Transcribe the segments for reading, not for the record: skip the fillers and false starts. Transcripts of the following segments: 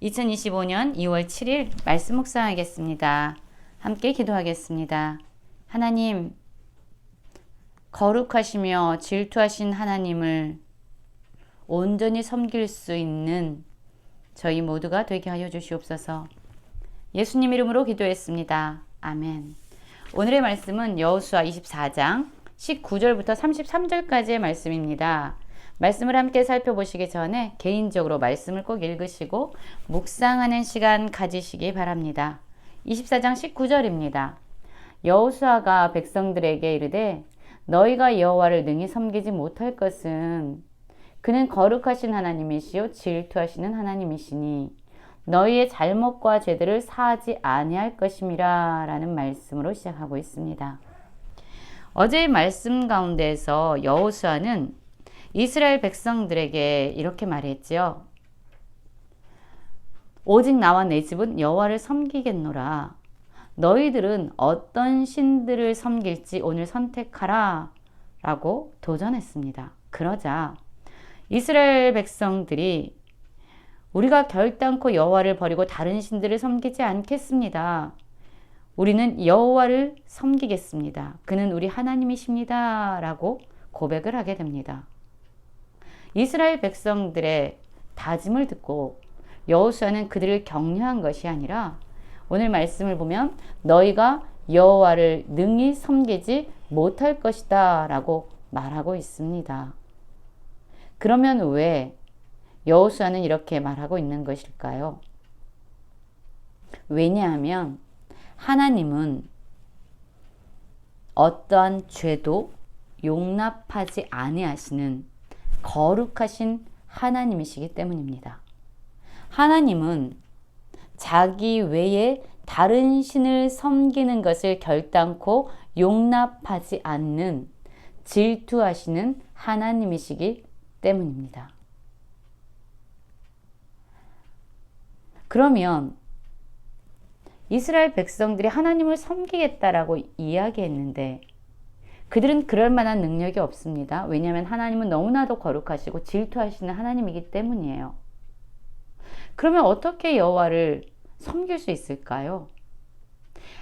2025년 2월 7일 말씀 묵상하겠습니다. 함께 기도하겠습니다. 하나님, 거룩하시며 질투하신 하나님을 온전히 섬길 수 있는 저희 모두가 되게 하여 주시옵소서. 예수님 이름으로 기도했습니다. 아멘. 오늘의 말씀은 여호수아 24장 19절부터 33절까지의 말씀입니다. 말씀을 함께 살펴보시기 전에 개인적으로 말씀을 꼭 읽으시고 묵상하는 시간 가지시기 바랍니다. 24장 19절입니다. 여호수아가 백성들에게 이르되 너희가 여호와를 능히 섬기지 못할 것은 그는 거룩하신 하나님이시요 질투하시는 하나님이시니 너희의 잘못과 죄들을 사하지 아니할 것임이라 라는 말씀으로 시작하고 있습니다. 어제의 말씀 가운데에서 여호수아는 이스라엘 백성들에게 이렇게 말했지요. 오직 나와 내 집은 여호와를 섬기겠노라. 너희들은 어떤 신들을 섬길지 오늘 선택하라 라고 도전했습니다. 그러자 이스라엘 백성들이 우리가 결단코 여호와를 버리고 다른 신들을 섬기지 않겠습니다. 우리는 여호와를 섬기겠습니다. 그는 우리 하나님이십니다. 라고 고백을 하게 됩니다. 이스라엘 백성들의 다짐을 듣고 여호수아는 그들을 격려한 것이 아니라 오늘 말씀을 보면 너희가 여호와를 능히 섬기지 못할 것이다 라고 말하고 있습니다. 그러면 왜 여호수아는 이렇게 말하고 있는 것일까요? 왜냐하면 하나님은 어떠한 죄도 용납하지 아니하시는 거룩하신 하나님이시기 때문입니다. 하나님은 자기 외에 다른 신을 섬기는 것을 결단코 용납하지 않는 질투하시는 하나님이시기 때문입니다. 그러면 이스라엘 백성들이 하나님을 섬기겠다라고 이야기했는데 그들은 그럴 만한 능력이 없습니다. 왜냐하면 하나님은 너무나도 거룩하시고 질투하시는 하나님이기 때문이에요. 그러면 어떻게 여호와를 섬길 수 있을까요?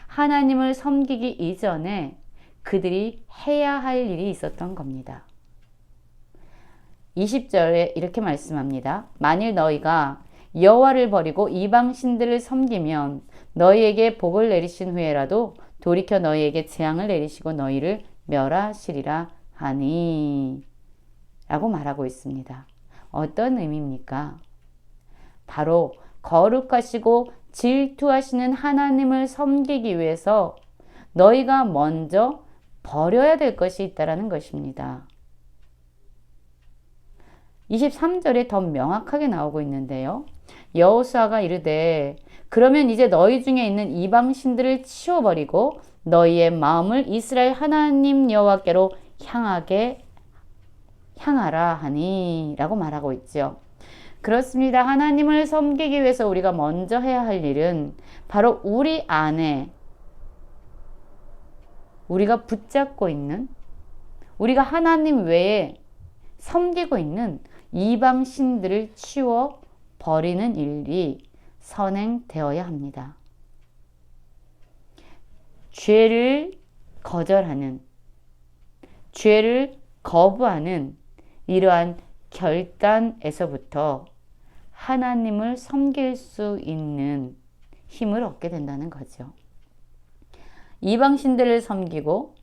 하나님을 섬기기 이전에 그들이 해야 할 일이 있었던 겁니다. 20절에 이렇게 말씀합니다. 만일 너희가 여호와를 버리고 이방 신들을 섬기면 너희에게 복을 내리신 후에라도 돌이켜 너희에게 재앙을 내리시고 너희를 멸하시리라 하니 라고 말하고 있습니다. 어떤 의미입니까? 바로 거룩하시고 질투하시는 하나님을 섬기기 위해서 너희가 먼저 버려야 될 것이 있다는 것입니다. 23절에 더 명확하게 나오고 있는데요. 여호수아가 이르되 그러면 이제 너희 중에 있는 이방 신들을 치워버리고 너희의 마음을 이스라엘 하나님 여호와께로 향하라 하니 라고 말하고 있죠. 그렇습니다. 하나님을 섬기기 위해서 우리가 먼저 해야 할 일은 바로 우리 안에 우리가 붙잡고 있는 우리가 하나님 외에 섬기고 있는 이방 신들을 치워 버리는 일이 선행되어야 합니다. 죄를 거절하는, 죄를 거부하는 이러한 결단에서부터 하나님을 섬길 수 있는 힘을 얻게 된다는 거죠. 이방신들을 섬기고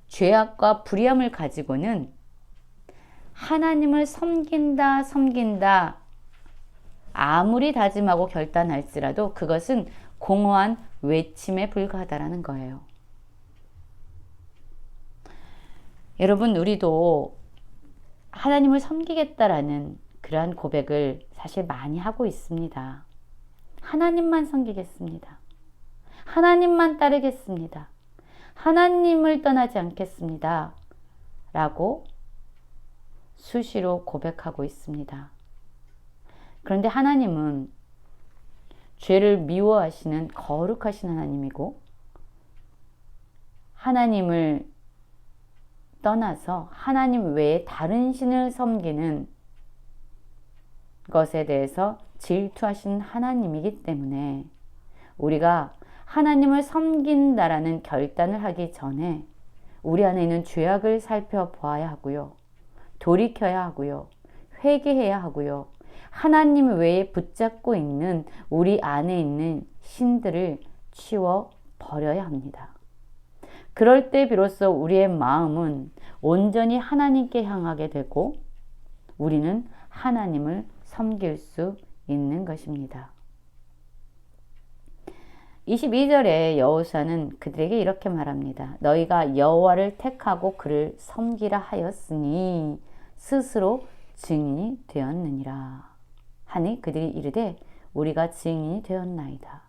죄악과 불의함을 가지고는 하나님을 섬긴다 아무리 다짐하고 결단할지라도 그것은 공허한 외침에 불과하다라는 거예요. 여러분, 우리도 하나님을 섬기겠다라는 그러한 고백을 사실 많이 하고 있습니다. 하나님만 섬기겠습니다. 하나님만 따르겠습니다. 하나님을 떠나지 않겠습니다. 라고 수시로 고백하고 있습니다. 그런데 하나님은 죄를 미워하시는 거룩하신 하나님이고 하나님을 떠나서 하나님 외에 다른 신을 섬기는 것에 대해서 질투하신 하나님이기 때문에 우리가 하나님을 섬긴다라는 결단을 하기 전에 우리 안에 있는 죄악을 살펴보아야 하고요. 돌이켜야 하고요. 회개해야 하고요. 하나님 외에 붙잡고 있는 우리 안에 있는 신들을 치워 버려야 합니다. 그럴 때 비로소 우리의 마음은 온전히 하나님께 향하게 되고 우리는 하나님을 섬길 수 있는 것입니다. 22절에 여호수아는 그들에게 이렇게 말합니다. 너희가 여호와를 택하고 그를 섬기라 하였으니 스스로 증인이 되었느니라 하니 그들이 이르되 우리가 증인이 되었나이다.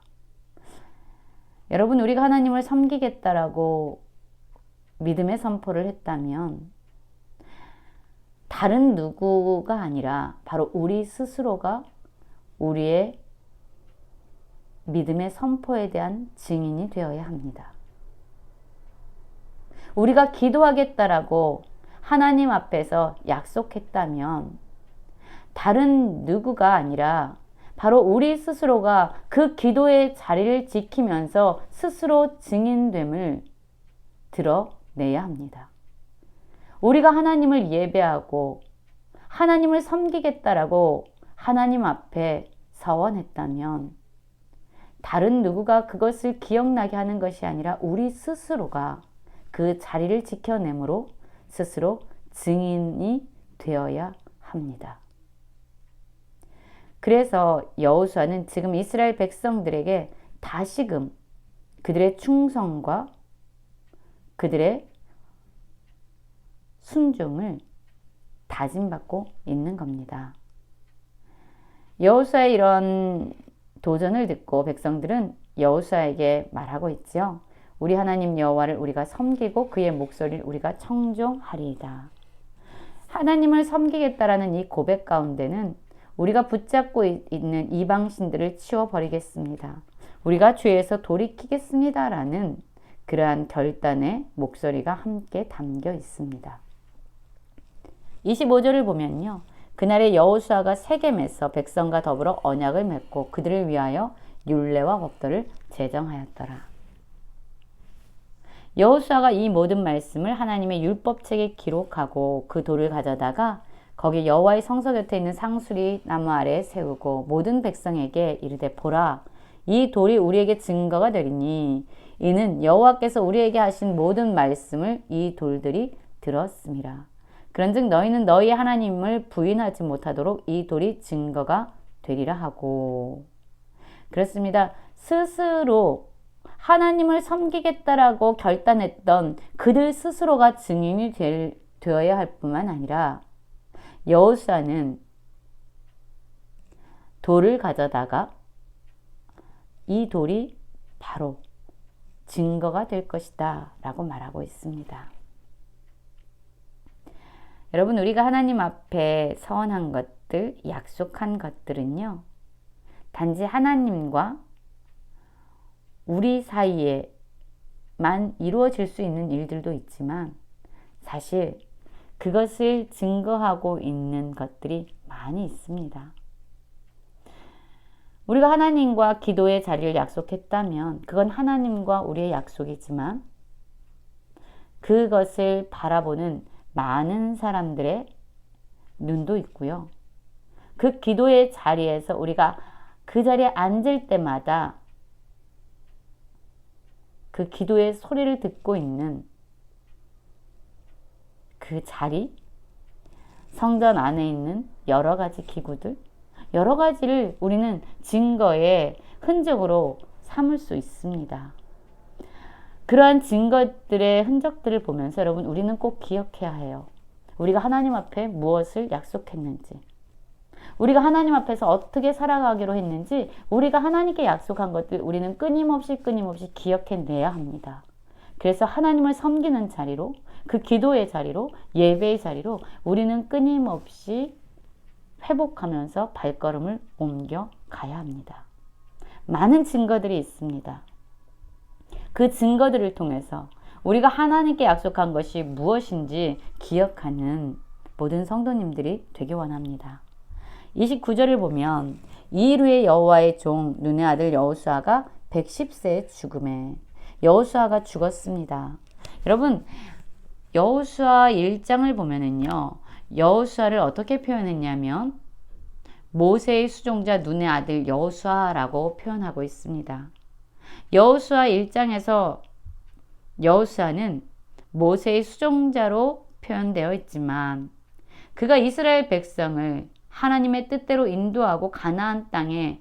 여러분, 우리가 하나님을 섬기겠다라고 믿음의 선포를 했다면 다른 누구가 아니라 바로 우리 스스로가 우리의 믿음의 선포에 대한 증인이 되어야 합니다. 우리가 기도하겠다라고 하나님 앞에서 약속했다면 다른 누구가 아니라 바로 우리 스스로가 그 기도의 자리를 지키면서 스스로 증인됨을 드러내야 합니다. 우리가 하나님을 예배하고 하나님을 섬기겠다라고 하나님 앞에 서원했다면 다른 누구가 그것을 기억나게 하는 것이 아니라 우리 스스로가 그 자리를 지켜내므로 스스로 증인이 되어야 합니다. 그래서 여호수아는 지금 이스라엘 백성들에게 다시금 그들의 충성과 그들의 순종을 다짐받고 있는 겁니다. 여호수아의 이런 도전을 듣고 백성들은 여호수아에게 말하고 있죠. 우리 하나님 여호와를 우리가 섬기고 그의 목소리를 우리가 청종하리이다. 하나님을 섬기겠다라는 이 고백 가운데는 우리가 붙잡고 있는 이방신들을 치워버리겠습니다. 우리가 죄에서 돌이키겠습니다라는 그러한 결단의 목소리가 함께 담겨 있습니다. 25절을 보면요. 그날에 여호수아가 세겜에서 백성과 더불어 언약을 맺고 그들을 위하여 율례와 법도를 제정하였더라. 여호수아가 이 모든 말씀을 하나님의 율법책에 기록하고 그 돌을 가져다가 거기 여호와의 성소 곁에 있는 상수리 나무 아래에 세우고 모든 백성에게 이르되 보라 이 돌이 우리에게 증거가 되리니 이는 여호와께서 우리에게 하신 모든 말씀을 이 돌들이 들었음이라. 그런즉 너희는 너희 하나님을 부인하지 못하도록 이 돌이 증거가 되리라 하고. 그렇습니다. 스스로 하나님을 섬기겠다라고 결단했던 그들 스스로가 증인이 되어야 할 뿐만 아니라 여호수아는 돌을 가져다가 이 돌이 바로 증거가 될 것이다 라고 말하고 있습니다. 여러분, 우리가 하나님 앞에 서원한 것들, 약속한 것들은요, 단지 하나님과 우리 사이에만 이루어질 수 있는 일들도 있지만 사실 그것을 증거하고 있는 것들이 많이 있습니다. 우리가 하나님과 기도의 자리를 약속했다면 그건 하나님과 우리의 약속이지만 그것을 바라보는 많은 사람들의 눈도 있고요. 그 기도의 자리에서 우리가 그 자리에 앉을 때마다 그 기도의 소리를 듣고 있는 그 자리, 성전 안에 있는 여러 가지 기구들, 여러 가지를 우리는 증거의 흔적으로 삼을 수 있습니다. 그러한 증거들의 흔적들을 보면서 여러분 우리는 꼭 기억해야 해요. 우리가 하나님 앞에 무엇을 약속했는지, 우리가 하나님 앞에서 어떻게 살아가기로 했는지, 우리가 하나님께 약속한 것들 우리는 끊임없이 기억해내야 합니다. 그래서 하나님을 섬기는 자리로, 그 기도의 자리로, 예배의 자리로 우리는 끊임없이 회복하면서 발걸음을 옮겨 가야 합니다. 많은 증거들이 있습니다. 그 증거들을 통해서 우리가 하나님께 약속한 것이 무엇인지 기억하는 모든 성도님들이 되기 원합니다. 29절을 보면 이 일 후에 여호와의 종 눈의 아들 여호수아가 110세에 죽음에 여호수아가 죽었습니다. 여러분 여호수아 1장을 보면은요. 여호수아를 어떻게 표현했냐면 모세의 수종자 눈의 아들 여호수아라고 표현하고 있습니다. 여호수아 1장에서 여호수아는 모세의 수종자로 표현되어 있지만 그가 이스라엘 백성을 하나님의 뜻대로 인도하고 가나안 땅에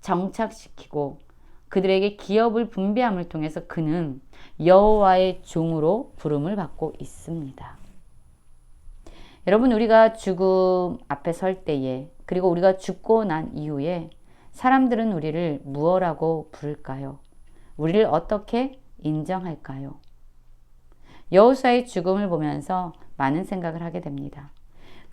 정착시키고 그들에게 기업을 분배함을 통해서 그는 여호와의 종으로 부름을 받고 있습니다. 여러분 우리가 죽음 앞에 설 때에 그리고 우리가 죽고 난 이후에 사람들은 우리를 무엇라고 부를까요? 우리를 어떻게 인정할까요? 여호수아의 죽음을 보면서 많은 생각을 하게 됩니다.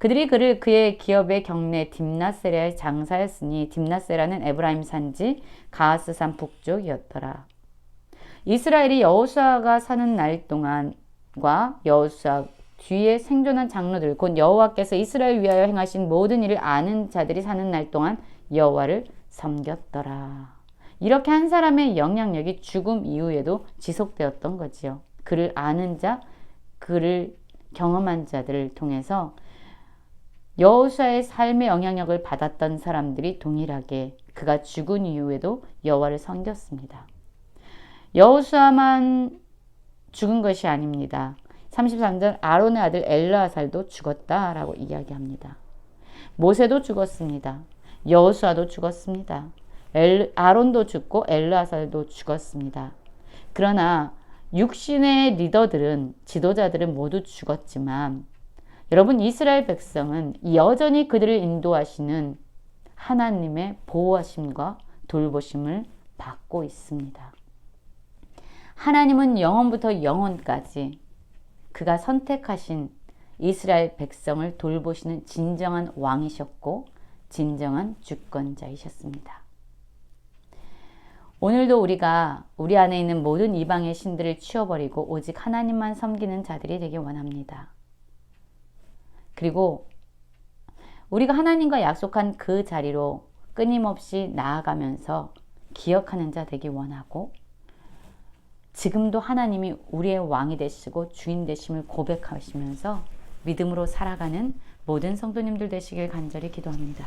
그들이 그를 그의 기업의 경내 딥나세라의 장사였으니 딥나세라는 에브라임 산지 가하스산 북쪽이었더라. 이스라엘이 여호수아가 사는 날 동안과 여호수아 뒤에 생존한 장로들 곧 여호와께서 이스라엘 위하여 행하신 모든 일을 아는 자들이 사는 날 동안 여호와를 섬겼더라. 이렇게 한 사람의 영향력이 죽음 이후에도 지속되었던 거지요. 그를 아는 자, 그를 경험한 자들을 통해서 여호수아의 삶의 영향력을 받았던 사람들이 동일하게 그가 죽은 이후에도 여호와를 섬겼습니다. 여호수아만 죽은 것이 아닙니다. 33절 아론의 아들 엘르아살도 죽었다라고 이야기합니다. 모세도 죽었습니다. 여호수아도 죽었습니다. 아론도 죽고 엘르아살도 죽었습니다. 그러나 육신의 리더들은 지도자들은 모두 죽었지만 여러분 이스라엘 백성은 여전히 그들을 인도하시는 하나님의 보호하심과 돌보심을 받고 있습니다. 하나님은 영원부터 영원까지 그가 선택하신 이스라엘 백성을 돌보시는 진정한 왕이셨고 진정한 주권자이셨습니다. 오늘도 우리가 우리 안에 있는 모든 이방의 신들을 치워버리고 오직 하나님만 섬기는 자들이 되기 원합니다. 그리고 우리가 하나님과 약속한 그 자리로 끊임없이 나아가면서 기억하는 자 되기 원하고 지금도 하나님이 우리의 왕이 되시고 주인 되심을 고백하시면서 믿음으로 살아가는 모든 성도님들 되시길 간절히 기도합니다.